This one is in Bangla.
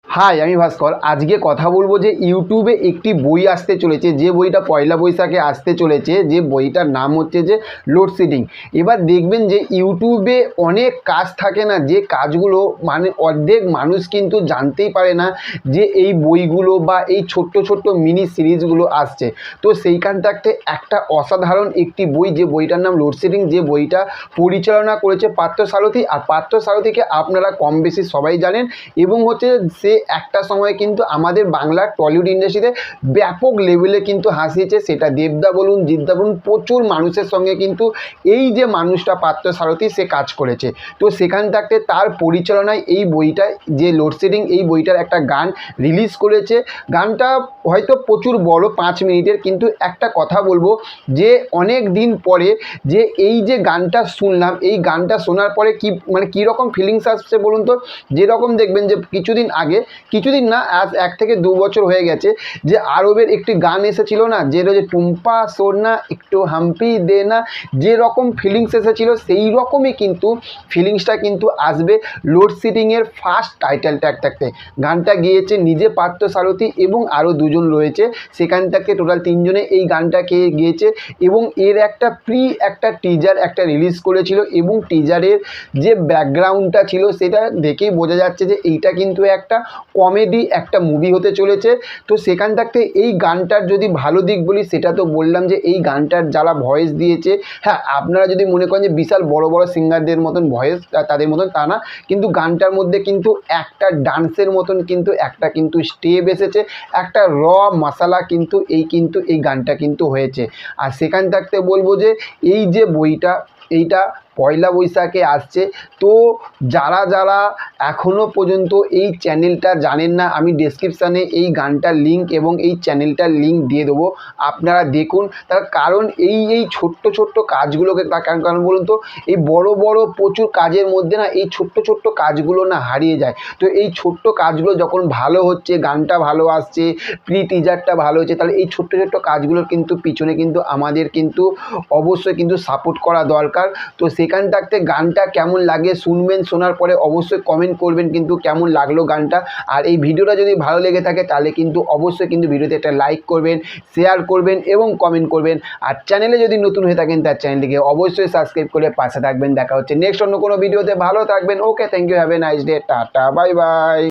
হাই, আমি ভাস্কর। আজকে কথা বলবো যে ইউটিউবে একটি বই আসতে চলেছে, যে বইটা পয়লা বৈশাখে আসতে চলেছে, যে বইটার নাম হচ্ছে যে লোডশেডিং। এবার দেখবেন যে ইউটিউবে অনেক কাজ থাকে না, যে কাজগুলো মানে অর্ধেক মানুষ কিন্তু জানতেই পারে না যে এই বইগুলো বা এই ছোট্ট ছোট্ট মিনি সিরিজগুলো আসছে। তো সেইখান থাকতে একটা অসাধারণ একটি বই, যে বইটার নাম লোডশেডিং, যে বইটা পরিচালনা করেছে পার্থসারথী। আর পার্থসারথীকে আপনারা কম বেশি সবাই জানেন, এবং হচ্ছে সে একটা সময় কিন্তু আমাদের বাংলার টলিউড ইন্ডাস্ট্রিতে ব্যাপক লেভেলে কিন্তু হাসিয়েছে। সেটা দেবদা বলুন, জিদ্দা বলুন, প্রচুর মানুষের সঙ্গে কিন্তু এই যে মানুষটা পার্থসারথী সে কাজ করেছে। তো সেখান থাকতে তার পরিচালনায় এই বইটা, যে লোডশেডিং, এই বইটার একটা গান রিলিজ করেছে। গানটা হয়তো প্রচুর বড়, 5 মিনিটের, কিন্তু একটা কথা বলবো যে অনেক দিন পরে যে এই যে গানটা শুনলাম, এই গানটা শোনার পরে কি মানে কীরকম ফিলিংস আসছে বলুন তো। যেরকম দেখবেন যে কিছুদিন না, আজ 1 থেকে 2 বছর হয়ে গেছে, যে আরবের একটি গান এসেছিল না, যেটা যে টুম্পা সোনা একটু হাম্পি দে না, যেরকম ফিলিংস এসেছিলো সেই রকমই কিন্তু ফিলিংসটা কিন্তু আসবে লোডশেডিংয়ের ফার্স্ট টাইটেল ট্র্যাক থাকতে। গানটা গেয়েছে নিজে পার্থসারথী এবং আরও 2 জন রয়েছে, সেখান থেকে টোটাল 3 জনে এই গানটা গেয়েছে। এবং এর একটা টিজার একটা রিলিজ করেছিল, এবং টিজারের যে ব্যাকগ্রাউন্ডটা ছিল সেটা দেখেই বোঝা যাচ্ছে যে এইটা কিন্তু একটা কমেডি একটা মুভি হতে চলেছে। তো সেখান থাকতে এই গানটার যদি ভালো দিক বলি, সেটা তো বললাম যে এই গানটার যারা ভয়েস দিয়েছে, হ্যাঁ, আপনারা যদি মনে করেন যে বিশাল বড় বড় সিঙ্গারদের মতন ভয়েস তাদের মতন, তা না, কিন্তু গানটার মধ্যে কিন্তু একটা ডান্সের মতন কিন্তু একটা কিন্তু স্টেপ এসেছে, একটা মশালা কিন্তু এই গানটা কিন্তু হয়েছে। আর সেখান থাকতে বলবো যে এই যে বইটা, এইটা পয়লা বৈশাখে আসছে। তো যারা এখনও পর্যন্ত এই চ্যানেলটা জানেন না, আমি ডেসক্রিপশানে এই গানটার লিঙ্ক এবং এই চ্যানেলটার লিঙ্ক দিয়ে দেবো, আপনারা দেখুন। তার কারণ এই ছোট্ট কাজগুলোকে, কারণ বলুন তো, এই বড় প্রচুর কাজের মধ্যে না এই ছোট্ট কাজগুলো না হারিয়ে যায়। তো এই ছোট্ট কাজগুলো যখন ভালো হচ্ছে, গানটা ভালো আসছে, প্রি টিজারটা ভালো হচ্ছে, তাহলে এই ছোট্ট কাজগুলোর কিন্তু পিছনে কিন্তু আমাদের কিন্তু অবশ্যই কিন্তু সাপোর্ট করা দরকার। তো সেখান থাকতে গানটা কেমন লাগে শুনবেন, শোনার পরে অবশ্যই কমেন্ট করবেন কিন্তু কেমন লাগলো গানটা। আর এই ভিডিওটা যদি ভালো লেগে থাকে তাহলে কিন্তু অবশ্যই কিন্তু ভিডিওতে একটা লাইক করবেন, শেয়ার করবেন এবং কমেন্ট করবেন। আর চ্যানেলে যদি নতুন হয়ে থাকেন তার চ্যানেলটিকে অবশ্যই সাবস্ক্রাইব করে পাশে থাকবেন। দেখা হচ্ছে নেক্সট অন্য কোনো ভিডিওতে। ভালো থাকবেন। Okay, thank you, have a nice day, tata, bye by.